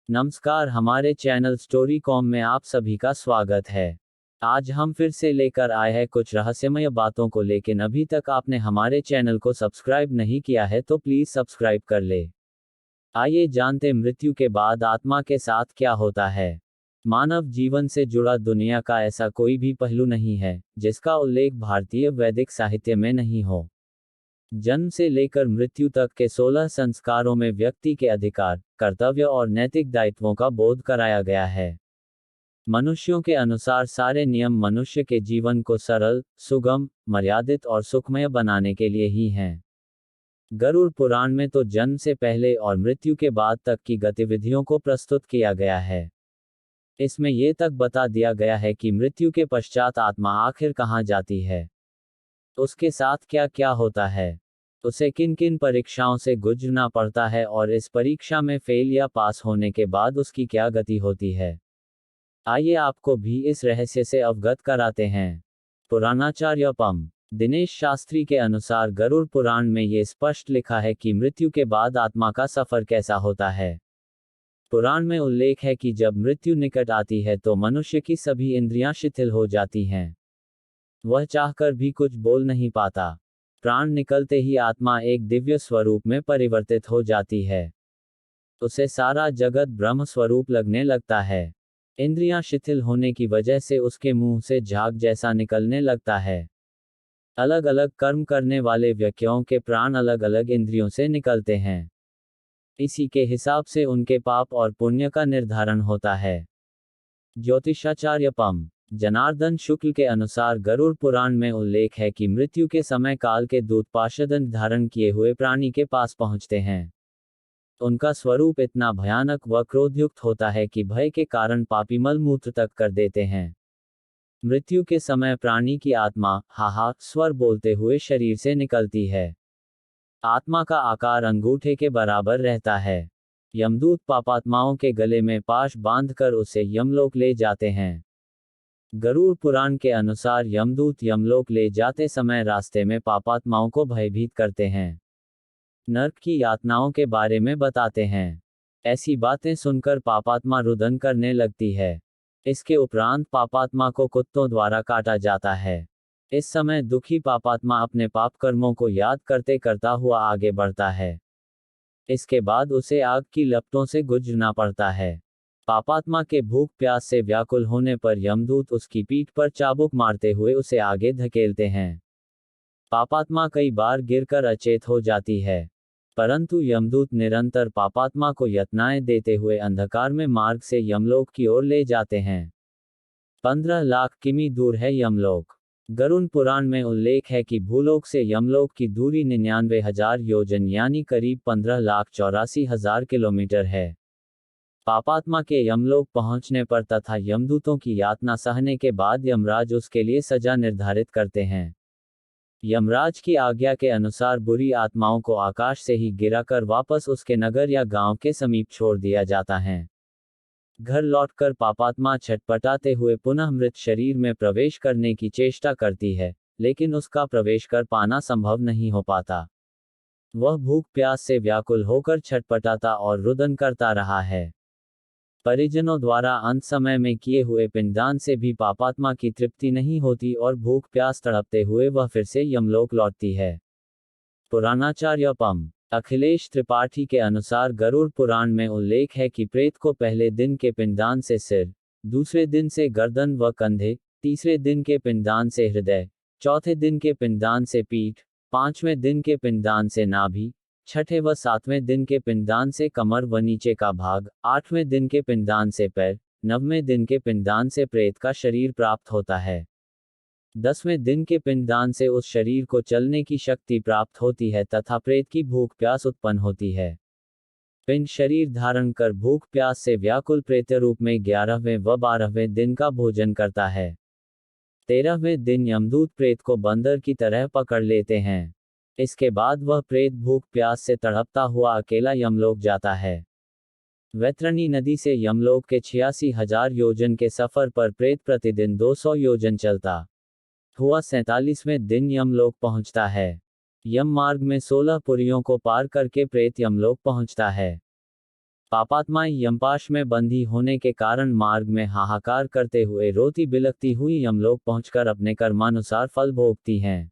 नमस्कार, हमारे channel story com में आप सभी का स्वागत है। आज हम फिर से लेकर आए हैं कुछ रहस्यमय बातों को, लेकिन अभी तक आपने हमारे चैनल को सब्सक्राइब नहीं किया है तो प्लीज सब्सक्राइब कर ले। आइए जानते मृत्यु के बाद आत्मा के साथ क्या होता है। मानव जीवन से जुड़ा दुनिया का ऐसा कोई भी पहलू नहीं है जिसका उल्लेख भारतीय वैदिक साहित्य में नहीं हो। जन्म से लेकर मृत्यु तक के 16 संस्कारों में व्यक्ति के अधिकार, कर्तव्य और नैतिक दायित्वों का बोध कराया गया है। मनुष्यों के अनुसार सारे नियम मनुष्य के जीवन को सरल, सुगम, मर्यादित और सुखमय बनाने के लिए ही हैं। गरुड़ पुराण में तो जन्म से पहले और मृत्यु के बाद तक की गतिविधियों को प्रस्तुत किया गया है। इसमें ये तक बता दिया गया है कि मृत्यु के पश्चात आत्मा आखिर कहाँ जाती है, उसके साथ क्या क्या होता है, उसे किन किन परीक्षाओं से गुजरना पड़ता है और इस परीक्षा में फेल या पास होने के बाद उसकी क्या गति होती है। आइए आपको भी इस रहस्य से अवगत कराते हैं। पुराणाचार्य पम दिनेश शास्त्री के अनुसार गरुड़ पुराण में ये स्पष्ट लिखा है कि मृत्यु के बाद आत्मा का सफर कैसा होता है। पुराण में उल्लेख है कि जब मृत्यु निकट आती है तो मनुष्य की सभी इंद्रियां शिथिल हो जाती हैं। वह चाहकर भी कुछ बोल नहीं पाता। प्राण निकलते ही आत्मा एक दिव्य स्वरूप में परिवर्तित हो जाती है। उसे सारा जगत ब्रह्म स्वरूप लगने लगता है। इंद्रियां शिथिल होने की वजह से उसके मुंह से झाग जैसा निकलने लगता है। अलग अलग कर्म करने वाले व्यक्तियों के प्राण अलग अलग इंद्रियों से निकलते हैं। इसी के हिसाब से उनके पाप और पुण्य का निर्धारण होता है। ज्योतिषाचार्य पम जनार्दन शुक्ल के अनुसार गरुड़ पुराण में उल्लेख है कि मृत्यु के समय काल के दूत पाशदंड धारण किए हुए प्राणी के पास पहुंचते हैं। उनका स्वरूप इतना भयानक व क्रोधयुक्त होता है कि भय के कारण पापी मलमूत्र तक कर देते हैं। मृत्यु के समय प्राणी की आत्मा हाहा स्वर बोलते हुए शरीर से निकलती है। आत्मा का आकार अंगूठे के बराबर रहता है। यमदूत पापात्माओं के गले में पाश बांधकर उसे यमलोक ले जाते हैं। गरुड़ पुराण के अनुसार यमदूत यमलोक ले जाते समय रास्ते में पापात्माओं को भयभीत करते हैं, नरक की यातनाओं के बारे में बताते हैं। ऐसी बातें सुनकर पापात्मा रुदन करने लगती है। इसके उपरांत पापात्मा को कुत्तों द्वारा काटा जाता है। इस समय दुखी पापात्मा अपने पाप कर्मों को याद करते करता हुआ आगे बढ़ता है। इसके बाद उसे आग की लपटों से गुजरना पड़ता है। पापात्मा के भूख प्यास से व्याकुल होने पर यमदूत उसकी पीठ पर चाबुक मारते हुए उसे आगे धकेलते हैं। पापात्मा कई बार गिरकर अचेत हो जाती है, परंतु यमदूत निरंतर पापात्मा को यातनाएं देते हुए अंधकार में मार्ग से यमलोक की ओर ले जाते हैं। 15 लाख किमी दूर है यमलोक। गरुड़ पुराण में उल्लेख है कि भूलोक से यमलोक की दूरी 99,000 योजन यानी करीब 15,84,000 किलोमीटर है। पापात्मा के यमलोक पहुंचने पर तथा यमदूतों की यातना सहने के बाद यमराज उसके लिए सजा निर्धारित करते हैं। यमराज की आज्ञा के अनुसार बुरी आत्माओं को आकाश से ही गिराकर वापस उसके नगर या गांव के समीप छोड़ दिया जाता है। घर लौटकर पापात्मा छटपटाते हुए पुनः मृत शरीर में प्रवेश करने की चेष्टा करती है, लेकिन उसका प्रवेश कर पाना संभव नहीं हो पाता। वह भूख प्यास से व्याकुल होकर छटपटाता और रुदन करता रहा है। परिजनों द्वारा अंत समय में किए हुए पिंडदान से भी पापात्मा की तृप्ति नहीं होती और भूख प्यास तड़पते हुए वह फिर से यमलोक लौटती है। पुराणाचार्य पम अखिलेश त्रिपाठी के अनुसार गरुड़ पुराण में उल्लेख है कि प्रेत को पहले दिन के पिंडदान से सिर, दूसरे दिन से गर्दन व कंधे, तीसरे दिन के पिंडदान से हृदय, चौथे दिन के पिंडदान से पीठ, पांचवें दिन के पिंडदान से नाभि, छठे व सातवें दिन के पिंडदान से कमर व नीचे का भाग, आठवें दिन के पिंडदान से पैर, नववें दिन के पिंडदान से प्रेत का शरीर प्राप्त होता है। 10वें दिन के पिंडदान से उस शरीर को चलने की शक्ति प्राप्त होती है तथा प्रेत की भूख प्यास उत्पन्न होती है। पिंड शरीर धारण कर भूख प्यास से व्याकुल प्रेत रूप में 11वें व 12वें दिन का भोजन करता है। 13वें दिन यमदूत प्रेत को बंदर की तरह पकड़ लेते हैं। इसके बाद वह प्रेत भूख प्यास से तड़पता हुआ अकेला यमलोक जाता है। वैतरणी नदी से यमलोक के 86,000 योजन के सफर पर प्रेत प्रतिदिन 200 योजन चलता हुआ 47वें दिन यमलोक पहुंचता है। यम मार्ग में 16 पुरियों को पार करके प्रेत यमलोक पहुंचता है। पापात्माएं यमपाश में बंधी होने के कारण मार्ग में हाहाकार करते हुए रोती बिलखती हुई यमलोक पहुंचकर अपने कर्मानुसार फल भोगती हैं।